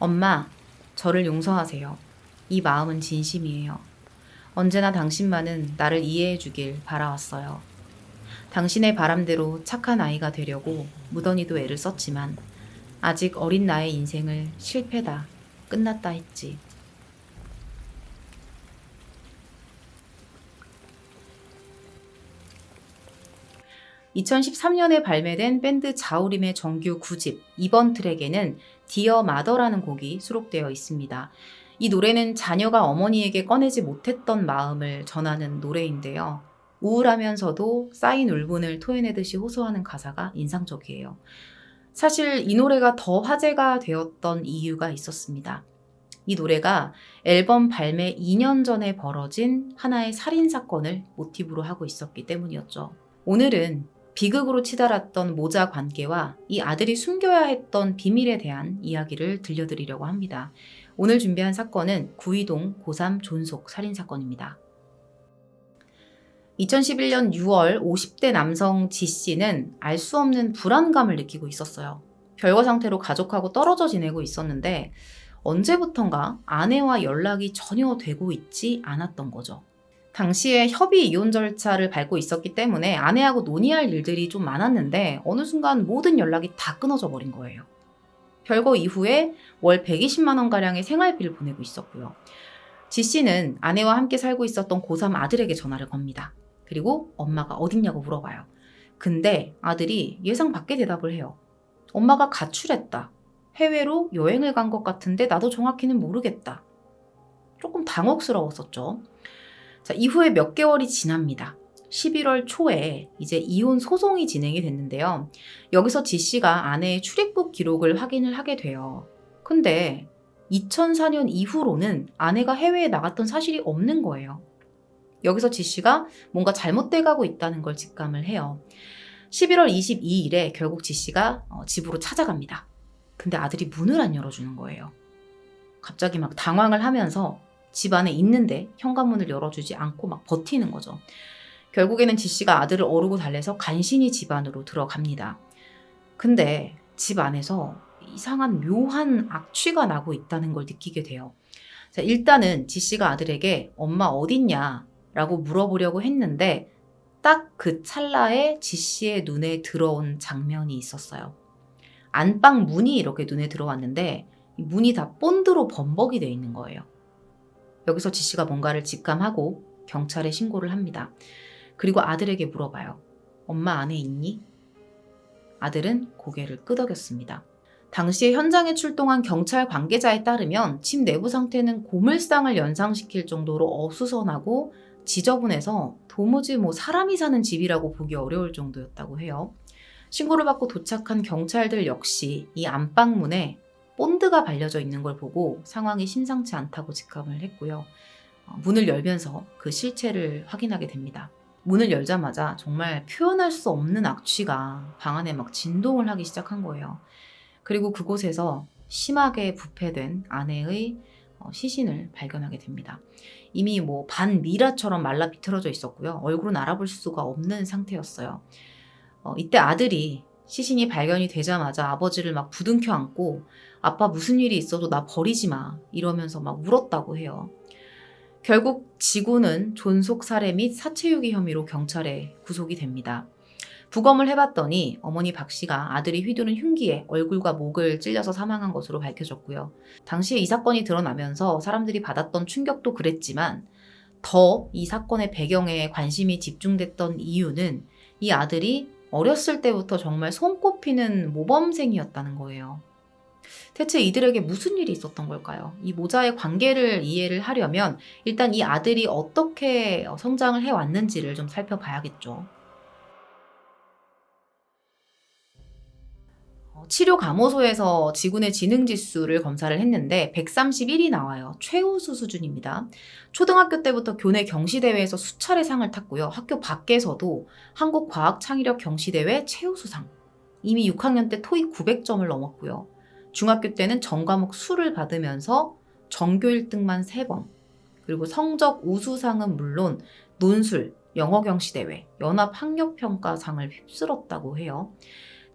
엄마, 저를 용서하세요. 이 마음은 진심이에요. 언제나 당신만은 나를 이해해 주길 바라왔어요. 당신의 바람대로 착한 아이가 되려고 무던히도 애를 썼지만 아직 어린 나의 인생을 실패다, 끝났다 했지. 2013년에 발매된 밴드 자우림의 정규 9집 이번 트랙에는 디어 마더라는 곡이 수록되어 있습니다. 이 노래는 자녀가 어머니에게 꺼내지 못했던 마음을 전하는 노래인데요. 우울하면서도 쌓인 울분을 토해내듯이 호소하는 가사가 인상적이에요. 사실 이 노래가 더 화제가 되었던 이유가 있었습니다. 이 노래가 앨범 발매 2년 전에 벌어진 하나의 살인사건을 모티브로 하고 있었기 때문이었죠. 오늘은 비극으로 치달았던 모자 관계와 이 아들이 숨겨야 했던 비밀에 대한 이야기를 들려드리려고 합니다. 오늘 준비한 사건은 구이동 고3 존속 살인사건입니다. 2011년 6월 50대 남성 G씨는 알 수 없는 불안감을 느끼고 있었어요. 별거 상태로 가족하고 떨어져 지내고 있었는데 언제부턴가 아내와 연락이 전혀 되고 있지 않았던 거죠. 당시에 협의 이혼 절차를 밟고 있었기 때문에 아내하고 논의할 일들이 좀 많았는데 어느 순간 모든 연락이 다 끊어져 버린 거예요. 별거 이후에 월 120만 원가량의 생활비를 보내고 있었고요. G씨는 아내와 함께 살고 있었던 고3 아들에게 전화를 겁니다. 그리고 엄마가 어딨냐고 물어봐요. 근데 아들이 예상 밖의 대답을 해요. 엄마가 가출했다. 해외로 여행을 간 것 같은데 나도 정확히는 모르겠다. 조금 당혹스러웠었죠. 자, 이후에 몇 개월이 지납니다. 11월 초에 이제 이혼 소송이 진행이 됐는데요. 여기서 G씨가 아내의 출입국 기록을 확인을 하게 돼요. 근데 2004년 이후로는 아내가 해외에 나갔던 사실이 없는 거예요. 여기서 G씨가 뭔가 잘못돼 가고 있다는 걸 직감을 해요. 11월 22일에 결국 G씨가 집으로 찾아갑니다. 근데 아들이 문을 안 열어주는 거예요. 갑자기 막 당황을 하면서 집 안에 있는데 현관문을 열어주지 않고 막 버티는 거죠. 결국에는 G씨가 아들을 어르고 달래서 간신히 집 안으로 들어갑니다. 근데 집 안에서 이상한 묘한 악취가 나고 있다는 걸 느끼게 돼요. 자, 일단은 G씨가 아들에게 엄마 어딨냐 라고 물어보려고 했는데 딱 그 찰나에 G씨의 눈에 들어온 장면이 있었어요. 안방 문이 이렇게 눈에 들어왔는데 문이 다 본드로 범벅이 되어 있는 거예요. 여기서 G씨가 뭔가를 직감하고 경찰에 신고를 합니다. 그리고 아들에게 물어봐요. 엄마 안에 있니? 아들은 고개를 끄덕였습니다. 당시에 현장에 출동한 경찰 관계자에 따르면 집 내부 상태는 고물상을 연상시킬 정도로 어수선하고 지저분해서 도무지 사람이 사는 집이라고 보기 어려울 정도였다고 해요. 신고를 받고 도착한 경찰들 역시 이 안방문에 본드가 발려져 있는 걸 보고 상황이 심상치 않다고 직감을 했고요. 문을 열면서 그 실체를 확인하게 됩니다. 문을 열자마자 정말 표현할 수 없는 악취가 방 안에 막 진동을 하기 시작한 거예요. 그리고 그곳에서 심하게 부패된 아내의 시신을 발견하게 됩니다. 이미 반미라처럼 말라 비틀어져 있었고요. 얼굴은 알아볼 수가 없는 상태였어요. 이때 아들이 시신이 발견이 되자마자 아버지를 막 부둥켜 안고 아빠 무슨 일이 있어도 나 버리지 마 이러면서 막 울었다고 해요. 결국 지구는 존속 살해 및 사체유기 혐의로 경찰에 구속이 됩니다. 부검을 해봤더니 어머니 박 씨가 아들이 휘두른 흉기에 얼굴과 목을 찔려서 사망한 것으로 밝혀졌고요. 당시에 이 사건이 드러나면서 사람들이 받았던 충격도 그랬지만 더 이 사건의 배경에 관심이 집중됐던 이유는 이 아들이 어렸을 때부터 정말 손꼽히는 모범생이었다는 거예요. 대체 이들에게 무슨 일이 있었던 걸까요? 이 모자의 관계를 이해를 하려면 일단 이 아들이 어떻게 성장을 해왔는지를 좀 살펴봐야겠죠. 치료 감호소에서 지구내 지능지수를 검사를 했는데 131이 나와요. 최우수 수준입니다. 초등학교 때부터 교내 경시대회에서 수차례 상을 탔고요. 학교 밖에서도 한국과학창의력 경시대회 최우수상. 이미 6학년 때 토익 900점을 넘었고요. 중학교 때는 전과목 수를 받으면서 전교 1등만 3번. 그리고 성적 우수상은 물론 논술, 영어 경시대회, 연합학력평가상을 휩쓸었다고 해요.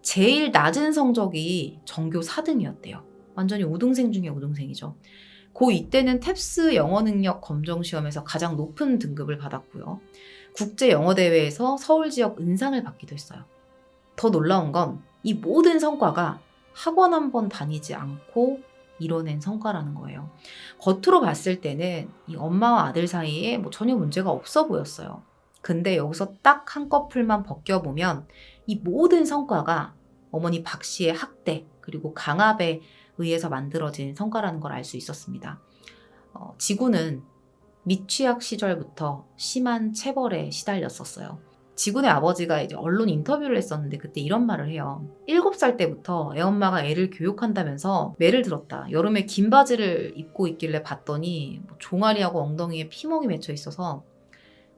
제일 낮은 성적이 전교 4등이었대요. 완전히 우등생 중에 우등생이죠. 고2 때는 탭스 영어 능력 검정 시험에서 가장 높은 등급을 받았고요. 국제 영어 대회에서 서울 지역 은상을 받기도 했어요. 더 놀라운 건 이 모든 성과가 학원 한 번 다니지 않고 이뤄낸 성과라는 거예요. 겉으로 봤을 때는 이 엄마와 아들 사이에 뭐 전혀 문제가 없어 보였어요. 근데 여기서 딱 한꺼풀만 벗겨보면 이 모든 성과가 어머니 박 씨의 학대 그리고 강압에 의해서 만들어진 성과라는 걸 알 수 있었습니다. 지구는 미취학 시절부터 심한 체벌에 시달렸었어요. 지군의 아버지가 이제 언론 인터뷰를 했었는데 그때 이런 말을 해요. 7살 때부터 애엄마가 애를 교육한다면서 매를 들었다. 여름에 긴 바지를 입고 있길래 봤더니 종아리하고 엉덩이에 피멍이 맺혀 있어서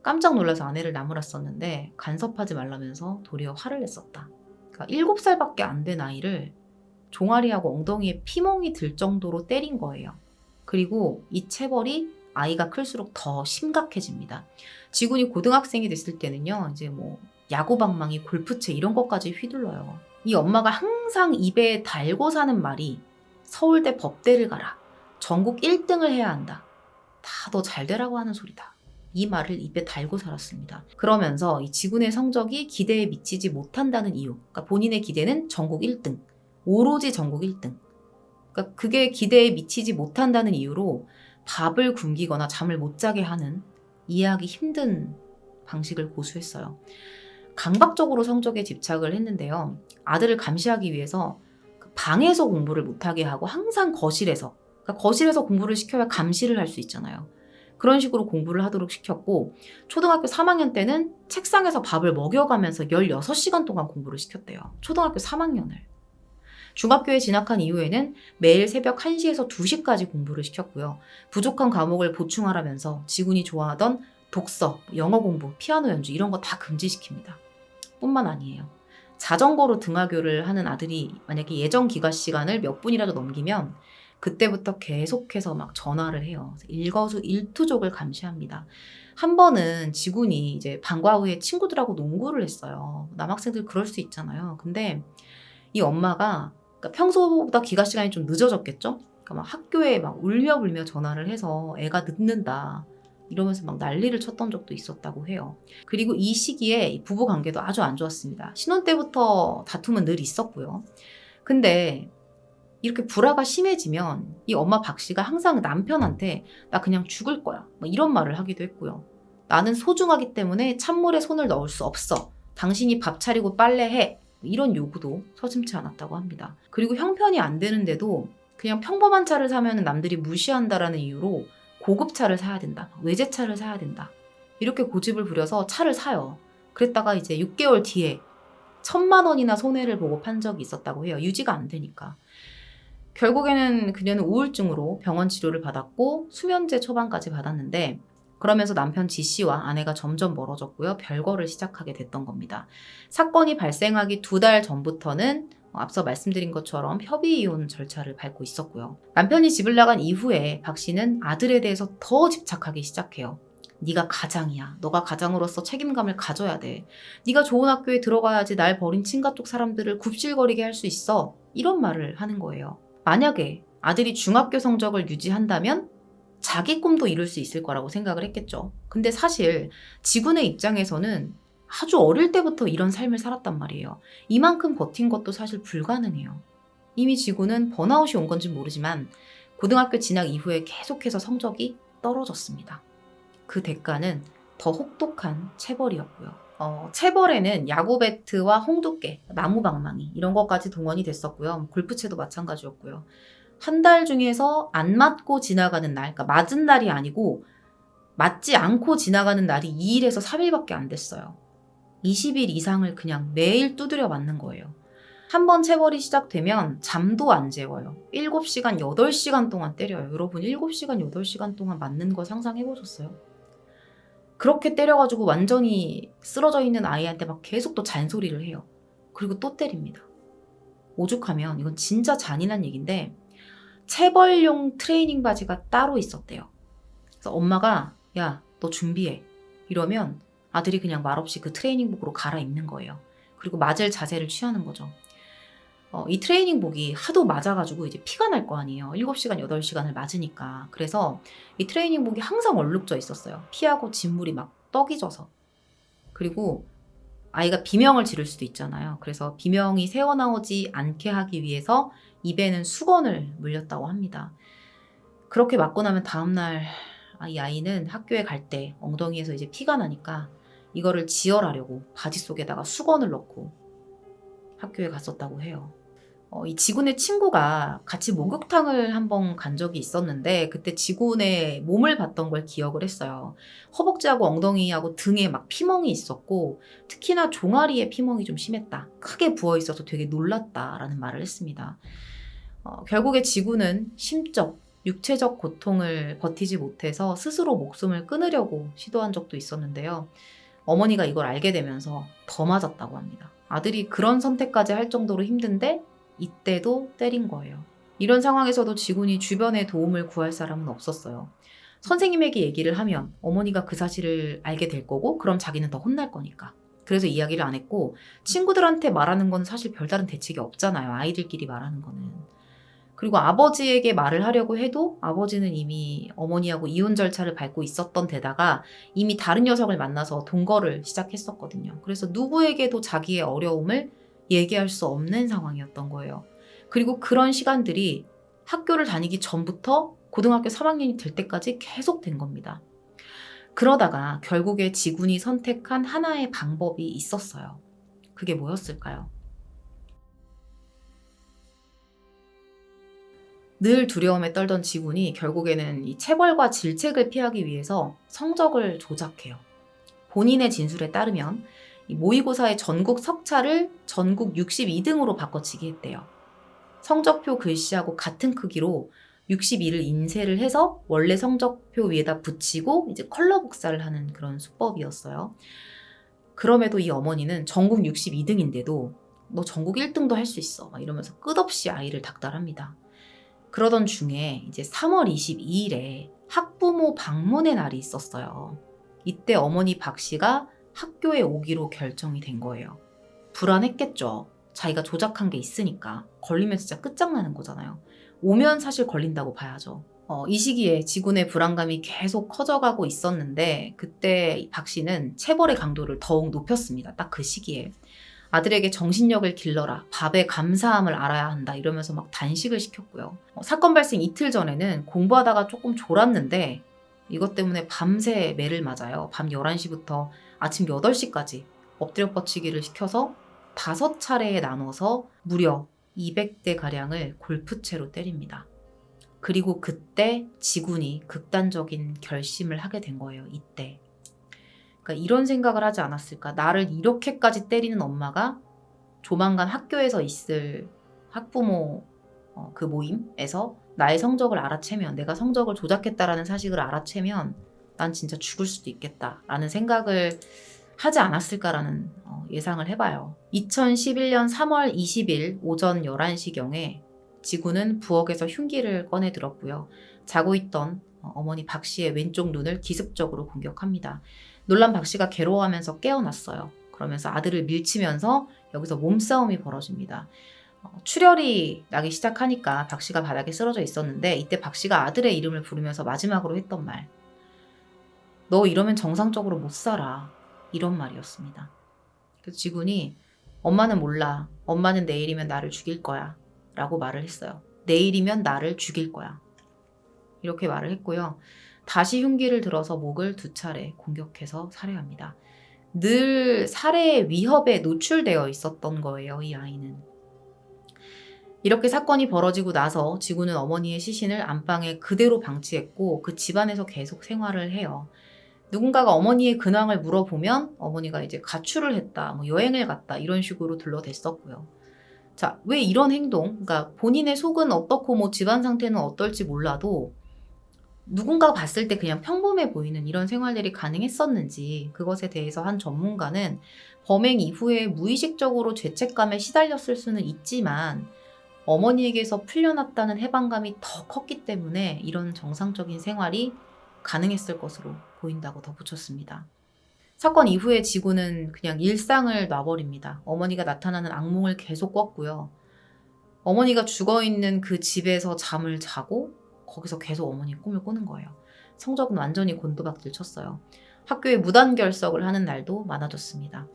깜짝 놀라서 아내를 나무랐었는데 간섭하지 말라면서 도리어 화를 냈었다. 그러니까 7살밖에 안 된 아이를 종아리하고 엉덩이에 피멍이 들 정도로 때린 거예요. 그리고 이 체벌이 아이가 클수록 더 심각해집니다. 지군이 고등학생이 됐을 때는요, 이제 뭐 야구방망이, 골프채 이런 것까지 휘둘러요. 이 엄마가 항상 입에 달고 사는 말이 서울대 법대를 가라. 전국 1등을 해야 한다. 다 너 잘 되라고 하는 소리다. 이 말을 입에 달고 살았습니다. 그러면서 이 지군의 성적이 기대에 미치지 못한다는 이유. 그러니까 본인의 기대는 전국 1등. 오로지 전국 1등. 그러니까 그게 기대에 미치지 못한다는 이유로 밥을 굶기거나 잠을 못 자게 하는 이해하기 힘든 방식을 고수했어요. 강박적으로 성적에 집착을 했는데요. 아들을 감시하기 위해서 방에서 공부를 못하게 하고 항상 거실에서, 그러니까 거실에서 공부를 시켜야 감시를 할 수 있잖아요. 그런 식으로 공부를 하도록 시켰고 초등학교 3학년 때는 책상에서 밥을 먹여가면서 16시간 동안 공부를 시켰대요. 초등학교 3학년을. 중학교에 진학한 이후에는 매일 새벽 1시에서 2시까지 공부를 시켰고요. 부족한 과목을 보충하라면서 지군이 좋아하던 독서, 영어 공부, 피아노 연주 이런 거 다 금지시킵니다. 뿐만 아니에요. 자전거로 등하교를 하는 아들이 만약에 예정 기가 시간을 몇 분이라도 넘기면 그때부터 계속해서 막 전화를 해요. 일거수일투족을 감시합니다. 한 번은 지군이 이제 방과 후에 친구들하고 농구를 했어요. 남학생들 그럴 수 있잖아요. 근데 이 엄마가 그러니까 평소보다 기가 시간이 좀 늦어졌겠죠? 그러니까 막 학교에 막 울며 전화를 해서 애가 늦는다. 이러면서 막 난리를 쳤던 적도 있었다고 해요. 그리고 이 시기에 부부 관계도 아주 안 좋았습니다. 신혼 때부터 다툼은 늘 있었고요. 근데 이렇게 불화가 심해지면 이 엄마 박 씨가 항상 남편한테 나 그냥 죽을 거야. 뭐 이런 말을 하기도 했고요. 나는 소중하기 때문에 찬물에 손을 넣을 수 없어. 당신이 밥 차리고 빨래해. 이런 요구도 서슴지 않았다고 합니다. 그리고 형편이 안 되는데도 그냥 평범한 차를 사면 남들이 무시한다라는 이유로 고급 차를 사야 된다. 외제차를 사야 된다. 이렇게 고집을 부려서 차를 사요. 그랬다가 이제 6개월 뒤에 1,000만 원이나 손해를 보고 판 적이 있었다고 해요. 유지가 안 되니까. 결국에는 그녀는 우울증으로 병원 치료를 받았고 수면제 처방까지 받았는데 그러면서 남편 지 씨와 아내가 점점 멀어졌고요. 별거를 시작하게 됐던 겁니다. 사건이 발생하기 2달 전부터는 앞서 말씀드린 것처럼 협의 이혼 절차를 밟고 있었고요. 남편이 집을 나간 이후에 박 씨는 아들에 대해서 더 집착하기 시작해요. 네가 가장이야. 너가 가장으로서 책임감을 가져야 돼. 네가 좋은 학교에 들어가야지 날 버린 친가 쪽 사람들을 굽실거리게 할 수 있어. 이런 말을 하는 거예요. 만약에 아들이 중학교 성적을 유지한다면 자기 꿈도 이룰 수 있을 거라고 생각을 했겠죠. 근데 사실 지군의 입장에서는 아주 어릴 때부터 이런 삶을 살았단 말이에요. 이만큼 버틴 것도 사실 불가능해요. 이미 지군은 번아웃이 온 건지 모르지만 고등학교 진학 이후에 계속해서 성적이 떨어졌습니다. 그 대가는 더 혹독한 체벌이었고요. 체벌에는 야구 배트와 홍두깨, 나무 방망이 이런 것까지 동원이 됐었고요. 골프채도 마찬가지였고요. 한 달 중에서 안 맞고 지나가는 날, 그러니까 맞은 날이 아니고 맞지 않고 지나가는 날이 2일에서 3일밖에 안 됐어요. 20일 이상을 그냥 매일 두드려 맞는 거예요. 한 번 체벌이 시작되면 잠도 안 재워요. 7시간, 8시간 동안 때려요. 여러분 7시간, 8시간 동안 맞는 거 상상해 보셨어요? 그렇게 때려가지고 완전히 쓰러져 있는 아이한테 막 계속 또 잔소리를 해요. 그리고 또 때립니다. 오죽하면 이건 진짜 잔인한 얘기인데 체벌용 트레이닝 바지가 따로 있었대요. 그래서 엄마가 야, 너 준비해. 이러면 아들이 그냥 말없이 그 트레이닝복으로 갈아입는 거예요. 그리고 맞을 자세를 취하는 거죠. 이 트레이닝복이 하도 맞아가지고 이제 피가 날 거 아니에요. 7시간, 8시간을 맞으니까. 그래서 이 트레이닝복이 항상 얼룩져 있었어요. 피하고 진물이 막 떡이 져서. 그리고 아이가 비명을 지를 수도 있잖아요. 그래서 비명이 새어나오지 않게 하기 위해서 입에는 수건을 물렸다고 합니다. 그렇게 맞고 나면 다음날 이 아이는 학교에 갈 때 엉덩이에서 이제 피가 나니까 이거를 지혈하려고 바지 속에다가 수건을 넣고 학교에 갔었다고 해요. 이 지군의 친구가 같이 목욕탕을 한번 간 적이 있었는데 그때 지군의 몸을 봤던 걸 기억을 했어요. 허벅지하고 엉덩이하고 등에 막 피멍이 있었고 특히나 종아리에 피멍이 좀 심했다. 크게 부어 있어서 되게 놀랐다라는 말을 했습니다. 결국에 지군은 심적, 육체적 고통을 버티지 못해서 스스로 목숨을 끊으려고 시도한 적도 있었는데요. 어머니가 이걸 알게 되면서 더 맞았다고 합니다. 아들이 그런 선택까지 할 정도로 힘든데 이때도 때린 거예요. 이런 상황에서도 지군이 주변에 도움을 구할 사람은 없었어요. 선생님에게 얘기를 하면 어머니가 그 사실을 알게 될 거고 그럼 자기는 더 혼날 거니까. 그래서 이야기를 안 했고 친구들한테 말하는 건 사실 별다른 대책이 없잖아요. 아이들끼리 말하는 거는. 그리고 아버지에게 말을 하려고 해도 아버지는 이미 어머니하고 이혼 절차를 밟고 있었던 데다가 이미 다른 녀석을 만나서 동거를 시작했었거든요. 그래서 누구에게도 자기의 어려움을 얘기할 수 없는 상황이었던 거예요. 그리고 그런 시간들이 학교를 다니기 전부터 고등학교 3학년이 될 때까지 계속 된 겁니다. 그러다가 결국에 지군이 선택한 하나의 방법이 있었어요. 그게 뭐였을까요? 늘 두려움에 떨던 지군이 결국에는 이 체벌과 질책을 피하기 위해서 성적을 조작해요. 본인의 진술에 따르면 이 모의고사의 전국 석차를 전국 62등으로 바꿔치기 했대요. 성적표 글씨하고 같은 크기로 62를 인쇄를 해서 원래 성적표 위에다 붙이고 이제 컬러 복사를 하는 그런 수법이었어요. 그럼에도 이 어머니는 전국 62등인데도 너 전국 1등도 할 수 있어 막 이러면서 끝없이 아이를 닥달합니다. 그러던 중에 이제 3월 22일에 학부모 방문의 날이 있었어요. 이때 어머니 박 씨가 학교에 오기로 결정이 된 거예요. 불안했겠죠. 자기가 조작한 게 있으니까. 걸리면 진짜 끝장나는 거잖아요. 오면 사실 걸린다고 봐야죠. 이 시기에 지군의 불안감이 계속 커져가고 있었는데 그때 박 씨는 체벌의 강도를 더욱 높였습니다. 딱 그 시기에. 아들에게 정신력을 길러라. 밥에 감사함을 알아야 한다. 이러면서 막 단식을 시켰고요. 사건 발생 이틀 전에는 공부하다가 조금 졸았는데 이것 때문에 밤새 매를 맞아요. 밤 11시부터 아침 8시까지 엎드려 뻗치기를 시켜서 5차례에 나눠서 무려 200대 가량을 골프채로 때립니다. 그리고 그때 지군이 극단적인 결심을 하게 된 거예요. 이때. 그러니까 이런 생각을 하지 않았을까. 나를 이렇게까지 때리는 엄마가 조만간 학교에서 있을 학부모 그 모임에서 나의 성적을 알아채면, 내가 성적을 조작했다라는 사실을 알아채면 난 진짜 죽을 수도 있겠다라는 생각을 하지 않았을까라는 예상을 해봐요. 2011년 3월 20일 오전 11시경에 지구는 부엌에서 흉기를 꺼내 들었고요. 자고 있던 어머니 박 씨의 왼쪽 눈을 기습적으로 공격합니다. 놀란 박 씨가 괴로워하면서 깨어났어요. 그러면서 아들을 밀치면서 여기서 몸싸움이 벌어집니다. 출혈이 나기 시작하니까 박 씨가 바닥에 쓰러져 있었는데 이때 박 씨가 아들의 이름을 부르면서 마지막으로 했던 말. 너 이러면 정상적으로 못 살아. 이런 말이었습니다. 그래서 지군이 엄마는 몰라. 엄마는 내일이면 나를 죽일 거야. 라고 말을 했어요. 내일이면 나를 죽일 거야. 이렇게 말을 했고요. 다시 흉기를 들어서 목을 2차례 공격해서 살해합니다. 늘 살해의 위협에 노출되어 있었던 거예요. 이 아이는. 이렇게 사건이 벌어지고 나서 지구는 어머니의 시신을 안방에 그대로 방치했고 그 집안에서 계속 생활을 해요. 누군가가 어머니의 근황을 물어보면 어머니가 이제 가출을 했다, 뭐 여행을 갔다 이런 식으로 둘러댔었고요. 자, 왜 이런 행동, 그러니까 본인의 속은 어떻고 뭐 집안 상태는 어떨지 몰라도 누군가 봤을 때 그냥 평범해 보이는 이런 생활들이 가능했었는지 그것에 대해서 한 전문가는 범행 이후에 무의식적으로 죄책감에 시달렸을 수는 있지만 어머니에게서 풀려났다는 해방감이 더 컸기 때문에 이런 정상적인 생활이 가능했을 것으로 보인다고 덧붙였습니다. 사건 이후에 지구는 그냥 일상을 놔버립니다. 어머니가 나타나는 악몽을 계속 꿨고요. 어머니가 죽어있는 그 집에서 잠을 자고 거기서 계속 어머니의 꿈을 꾸는 거예요. 성적은 완전히 곤두박질 쳤어요. 학교에 무단결석을 하는 날도 많아졌습니다.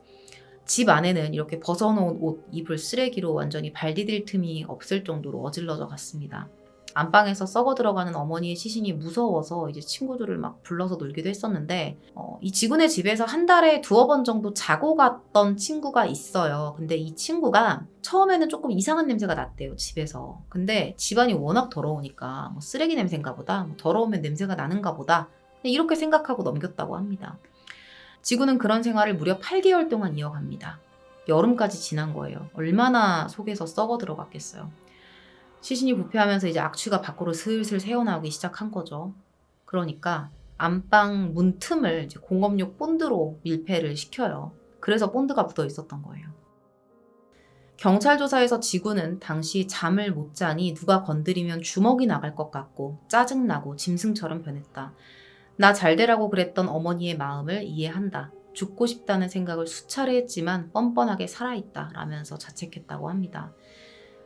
집 안에는 이렇게 벗어놓은 옷, 이불 쓰레기로 완전히 발 디딜 틈이 없을 정도로 어질러져 갔습니다. 안방에서 썩어 들어가는 어머니의 시신이 무서워서 이제 친구들을 막 불러서 놀기도 했었는데 이 지구네 집에서 한 달에 2번 정도 자고 갔던 친구가 있어요. 근데 이 친구가 처음에는 조금 이상한 냄새가 났대요, 집에서. 근데 집안이 워낙 더러우니까 뭐 쓰레기 냄새인가 보다, 뭐 더러우면 냄새가 나는가 보다 이렇게 생각하고 넘겼다고 합니다. 지구는 그런 생활을 무려 8개월 동안 이어갑니다. 여름까지 지난 거예요. 얼마나 속에서 썩어 들어갔겠어요. 시신이 부패하면서 이제 악취가 밖으로 슬슬 새어나오기 시작한 거죠. 그러니까 안방 문 틈을 이제 공업용 본드로 밀폐를 시켜요. 그래서 본드가 묻어 있었던 거예요. 경찰 조사에서 지구는 당시 잠을 못 자니 누가 건드리면 주먹이 나갈 것 같고 짜증나고 짐승처럼 변했다. 나 잘되라고 그랬던 어머니의 마음을 이해한다. 죽고 싶다는 생각을 수차례 했지만 뻔뻔하게 살아있다 라면서 자책했다고 합니다.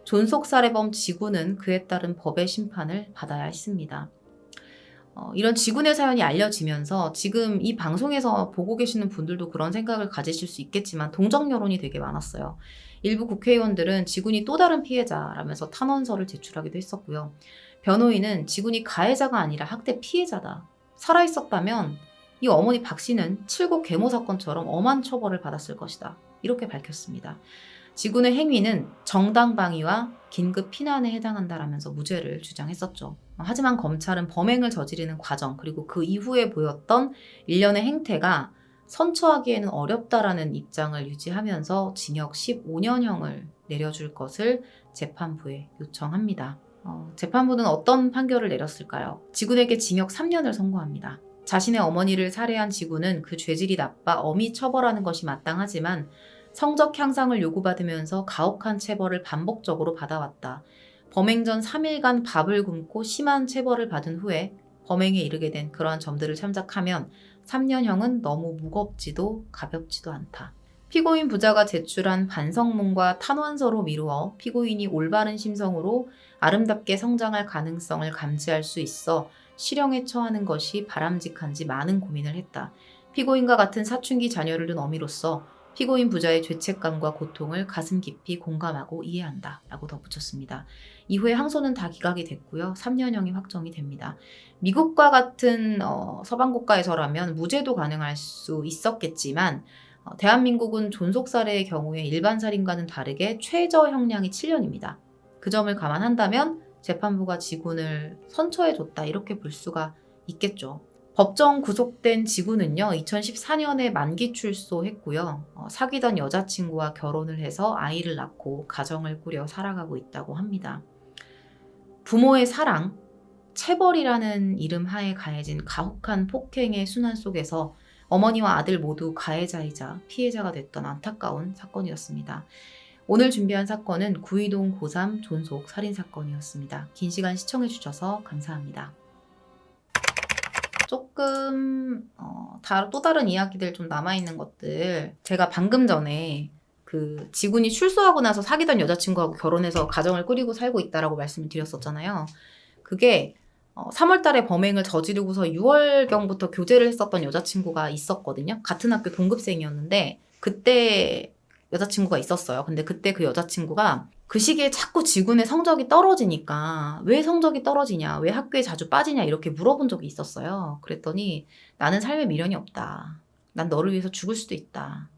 존속살해범 지구는 그에 따른 법의 심판을 받아야 했습니다. 이런 지구네 사연이 알려지면서 지금 이 방송에서 보고 계시는 분들도 그런 생각을 가지실 수 있겠지만 동정 여론이 되게 많았어요. 일부 국회의원들은 지군이 또 다른 피해자라면서 탄원서를 제출하기도 했었고요. 변호인은 지군이 가해자가 아니라 학대 피해자다. 살아있었다면 이 어머니 박 씨는 칠곡 계모 사건처럼 엄한 처벌을 받았을 것이다. 이렇게 밝혔습니다. 지군의 행위는 정당방위와 긴급 피난에 해당한다라면서 무죄를 주장했었죠. 하지만 검찰은 범행을 저지르는 과정 그리고 그 이후에 보였던 일련의 행태가 선처하기에는 어렵다라는 입장을 유지하면서 징역 15년형을 내려줄 것을 재판부에 요청합니다. 재판부는 어떤 판결을 내렸을까요? 지군에게 징역 3년을 선고합니다. 자신의 어머니를 살해한 지군은 그 죄질이 나빠 엄히 처벌하는 것이 마땅하지만 성적 향상을 요구받으면서 가혹한 체벌을 반복적으로 받아왔다. 범행 전 3일간 밥을 굶고 심한 체벌을 받은 후에 범행에 이르게 된 그러한 점들을 참작하면 3년형은 너무 무겁지도 가볍지도 않다. 피고인 부자가 제출한 반성문과 탄원서로 미루어 피고인이 올바른 심성으로 아름답게 성장할 가능성을 감지할 수 있어 실형에 처하는 것이 바람직한지 많은 고민을 했다. 피고인과 같은 사춘기 자녀를 둔 어미로서 피고인 부자의 죄책감과 고통을 가슴 깊이 공감하고 이해한다 라고 덧붙였습니다. 이후에 항소는 다 기각이 됐고요. 3년형이 확정이 됩니다. 미국과 같은 서방 국가에서라면 무죄도 가능할 수 있었겠지만 대한민국은 존속살해의 경우에 일반 살인과는 다르게 최저 형량이 7년입니다. 그 점을 감안한다면 재판부가 지군을 선처해줬다 이렇게 볼 수가 있겠죠. 법정 구속된 지구는요, 2014년에 만기 출소했고요. 사귀던 여자친구와 결혼을 해서 아이를 낳고 가정을 꾸려 살아가고 있다고 합니다. 부모의 사랑, 체벌이라는 이름 하에 가해진 가혹한 폭행의 순환 속에서 어머니와 아들 모두 가해자이자 피해자가 됐던 안타까운 사건이었습니다. 오늘 준비한 사건은 구이동 고3 존속 살인사건이었습니다. 긴 시간 시청해주셔서 감사합니다. 조금 또 다른 이야기들 좀 남아있는 것들 제가 방금 전에 그 지군이 출소하고 나서 사귀던 여자친구하고 결혼해서 가정을 꾸리고 살고 있다라고 말씀을 드렸었잖아요. 그게 3월 달에 범행을 저지르고서 6월경부터 교제를 했었던 여자친구가 있었거든요. 같은 학교 동급생이었는데 그때 여자친구가 있었어요. 근데 그때 그 여자친구가 그 시기에 자꾸 지군의 성적이 떨어지니까 왜 성적이 떨어지냐, 왜 학교에 자주 빠지냐 이렇게 물어본 적이 있었어요. 그랬더니 나는 삶에 미련이 없다. 난 너를 위해서 죽을 수도 있다.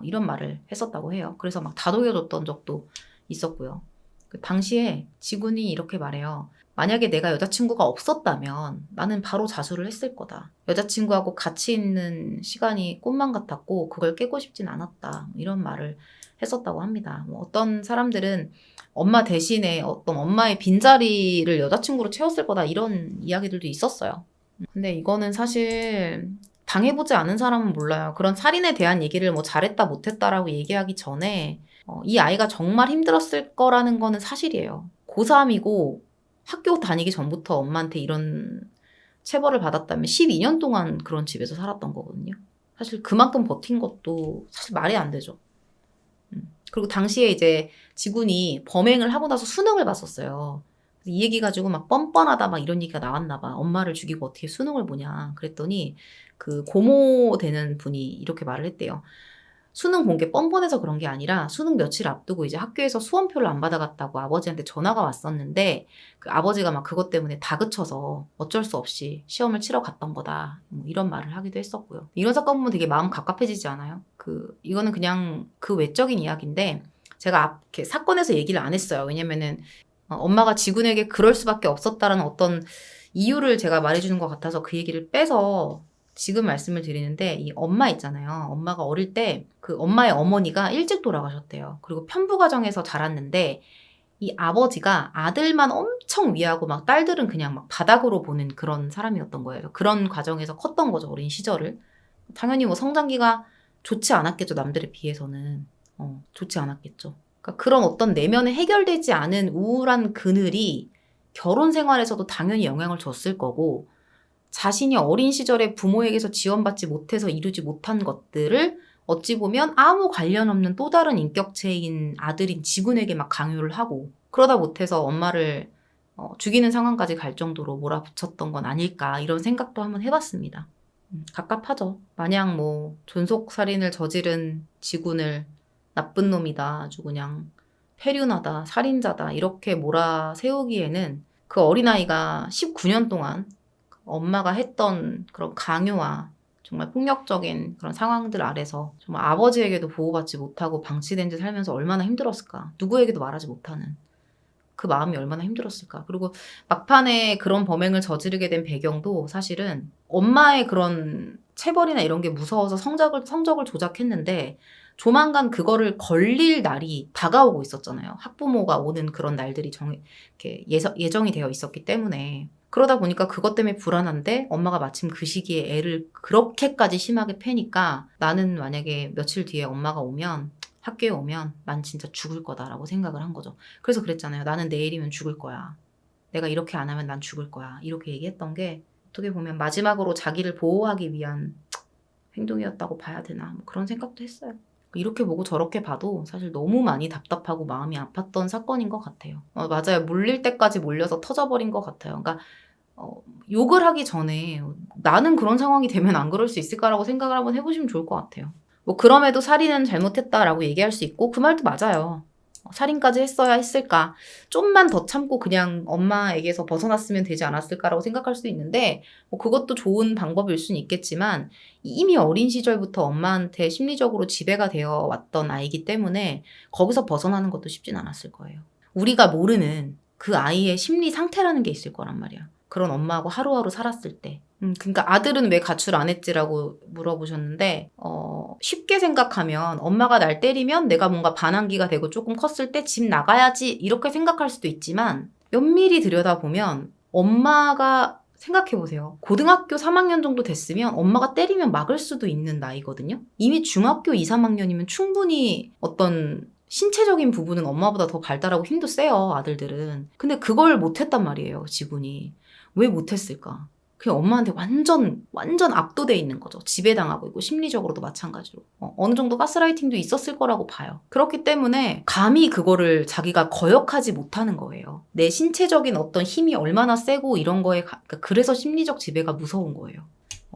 이런 말을 했었다고 해요. 그래서 막 다독여줬던 적도 있었고요. 그 당시에 지군이 이렇게 말해요. 만약에 내가 여자친구가 없었다면 나는 바로 자수를 했을 거다. 여자친구하고 같이 있는 시간이 꿈만 같았고 그걸 깨고 싶진 않았다. 이런 말을 했었다고 합니다. 어떤 사람들은 엄마 대신에 어떤 엄마의 빈자리를 여자친구로 채웠을 거다 이런 이야기들도 있었어요. 근데 이거는 사실 당해보지 않은 사람은 몰라요. 그런 살인에 대한 얘기를 뭐 잘했다 못했다라고 얘기하기 전에 이 아이가 정말 힘들었을 거라는 거는 사실이에요. 고3이고 학교 다니기 전부터 엄마한테 이런 체벌을 받았다면 12년 동안 그런 집에서 살았던 거거든요. 사실 그만큼 버틴 것도 사실 말이 안 되죠. 그리고 당시에 이제 지군이 범행을 하고 나서 수능을 봤었어요. 이 얘기 가지고 막 뻔뻔하다 막 이런 얘기가 나왔나 봐. 엄마를 죽이고 어떻게 수능을 보냐. 그랬더니 그 고모 되는 분이 이렇게 말을 했대요. 수능 본 게 뻔뻔해서 그런 게 아니라 수능 며칠 앞두고 이제 학교에서 수험표를 안 받아갔다고 아버지한테 전화가 왔었는데 그 아버지가 막 그것 때문에 다그쳐서 어쩔 수 없이 시험을 치러 갔던 거다. 뭐 이런 말을 하기도 했었고요. 이런 사건 보면 되게 마음 갑갑해지지 않아요? 이거는 그냥 그 외적인 이야기인데 제가 이렇게 사건에서 얘기를 안 했어요. 왜냐면은 엄마가 지군에게 그럴 수밖에 없었다라는 어떤 이유를 제가 말해주는 것 같아서 그 얘기를 빼서 지금 말씀을 드리는데 이 엄마 있잖아요. 엄마가 어릴 때 그 엄마의 어머니가 일찍 돌아가셨대요. 그리고 편부 가정에서 자랐는데 이 아버지가 아들만 엄청 위하고 막 딸들은 그냥 막 바닥으로 보는 그런 사람이었던 거예요. 그런 과정에서 컸던 거죠. 어린 시절을. 당연히 뭐 성장기가 좋지 않았겠죠. 남들에 비해서는. 좋지 않았겠죠. 그러니까 그런 어떤 내면에 해결되지 않은 우울한 그늘이 결혼 생활에서도 당연히 영향을 줬을 거고 자신이 어린 시절에 부모에게서 지원받지 못해서 이루지 못한 것들을 어찌 보면 아무 관련 없는 또 다른 인격체인 아들인 지군에게 막 강요를 하고 그러다 못해서 엄마를 죽이는 상황까지 갈 정도로 몰아붙였던 건 아닐까 이런 생각도 한번 해봤습니다. 갑갑하죠. 마냥 뭐 존속살인을 저지른 지군을 나쁜 놈이다 아주 그냥 폐륜하다 살인자다 이렇게 몰아세우기에는 그 어린아이가 19년 동안 엄마가 했던 그런 강요와 정말 폭력적인 그런 상황들 아래서 정말 아버지에게도 보호받지 못하고 방치된 채 살면서 얼마나 힘들었을까. 누구에게도 말하지 못하는 그 마음이 얼마나 힘들었을까. 그리고 막판에 그런 범행을 저지르게 된 배경도 사실은 엄마의 그런 체벌이나 이런 게 무서워서 성적을 조작했는데 조만간 그거를 걸릴 날이 다가오고 있었잖아요. 학부모가 오는 그런 날들이 이렇게 예정이 되어 있었기 때문에. 그러다 보니까 그것 때문에 불안한데 엄마가 마침 그 시기에 애를 그렇게까지 심하게 패니까 나는 만약에 며칠 뒤에 엄마가 오면 학교에 오면 난 진짜 죽을 거다라고 생각을 한 거죠. 그래서 그랬잖아요. 나는 내일이면 죽을 거야. 내가 이렇게 안 하면 난 죽을 거야. 이렇게 얘기했던 게 어떻게 보면 마지막으로 자기를 보호하기 위한 행동이었다고 봐야 되나 뭐 그런 생각도 했어요. 이렇게 보고 저렇게 봐도 사실 너무 많이 답답하고 마음이 아팠던 사건인 것 같아요. 맞아요. 몰릴 때까지 몰려서 터져버린 것 같아요. 그러니까 욕을 하기 전에 나는 그런 상황이 되면 안 그럴 수 있을까라고 생각을 한번 해보시면 좋을 것 같아요. 뭐 그럼에도 살인은 잘못했다라고 얘기할 수 있고 그 말도 맞아요. 살인까지 했어야 했을까? 좀만 더 참고 그냥 엄마에게서 벗어났으면 되지 않았을까라고 생각할 수도 있는데 뭐 그것도 좋은 방법일 수는 있겠지만 이미 어린 시절부터 엄마한테 심리적으로 지배가 되어 왔던 아이기 때문에 거기서 벗어나는 것도 쉽진 않았을 거예요. 우리가 모르는 그 아이의 심리 상태라는 게 있을 거란 말이야. 그런 엄마하고 하루하루 살았을 때. 그러니까 아들은 왜 가출 안 했지라고 물어보셨는데 쉽게 생각하면 엄마가 날 때리면 내가 뭔가 반항기가 되고 조금 컸을 때 집 나가야지 이렇게 생각할 수도 있지만 면밀히 들여다보면 엄마가 생각해보세요. 고등학교 3학년 정도 됐으면 엄마가 때리면 막을 수도 있는 나이거든요. 이미 중학교 2, 3학년이면 충분히 어떤 신체적인 부분은 엄마보다 더 발달하고 힘도 세요, 아들들은. 근데 그걸 못했단 말이에요, 지군이. 왜 못했을까? 그냥 엄마한테 완전 압도돼 있는 거죠. 지배당하고 있고 심리적으로도 마찬가지로. 어느 정도 가스라이팅도 있었을 거라고 봐요. 그렇기 때문에 감히 그거를 자기가 거역하지 못하는 거예요. 내 신체적인 어떤 힘이 얼마나 세고 이런 거에 그래서 심리적 지배가 무서운 거예요.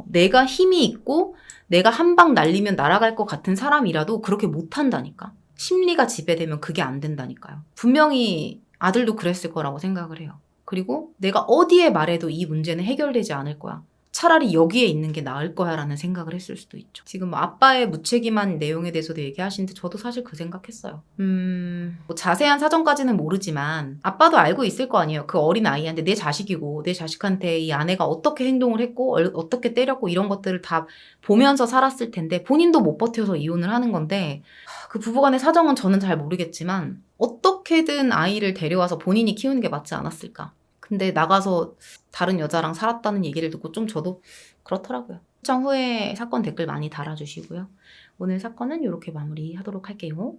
내가 힘이 있고 내가 한 방 날리면 날아갈 것 같은 사람이라도 그렇게 못한다니까. 심리가 지배되면 그게 안 된다니까요. 분명히 아들도 그랬을 거라고 생각을 해요. 그리고 내가 어디에 말해도 이 문제는 해결되지 않을 거야. 차라리 여기에 있는 게 나을 거야 라는 생각을 했을 수도 있죠. 지금 아빠의 무책임한 내용에 대해서도 얘기하시는데 저도 사실 그 생각했어요. 뭐 자세한 사정까지는 모르지만 아빠도 알고 있을 거 아니에요. 그 어린 아이한테 내 자식이고 내 자식한테 이 아내가 어떻게 행동을 했고 어떻게 때렸고 이런 것들을 다 보면서 살았을 텐데 본인도 못 버텨서 이혼을 하는 건데 그 부부간의 사정은 저는 잘 모르겠지만 어떻게든 아이를 데려와서 본인이 키우는 게 맞지 않았을까. 근데 나가서 다른 여자랑 살았다는 얘기를 듣고 좀 저도 그렇더라고요. 시청 후에 사건 댓글 많이 달아주시고요. 오늘 사건은 이렇게 마무리하도록 할게요.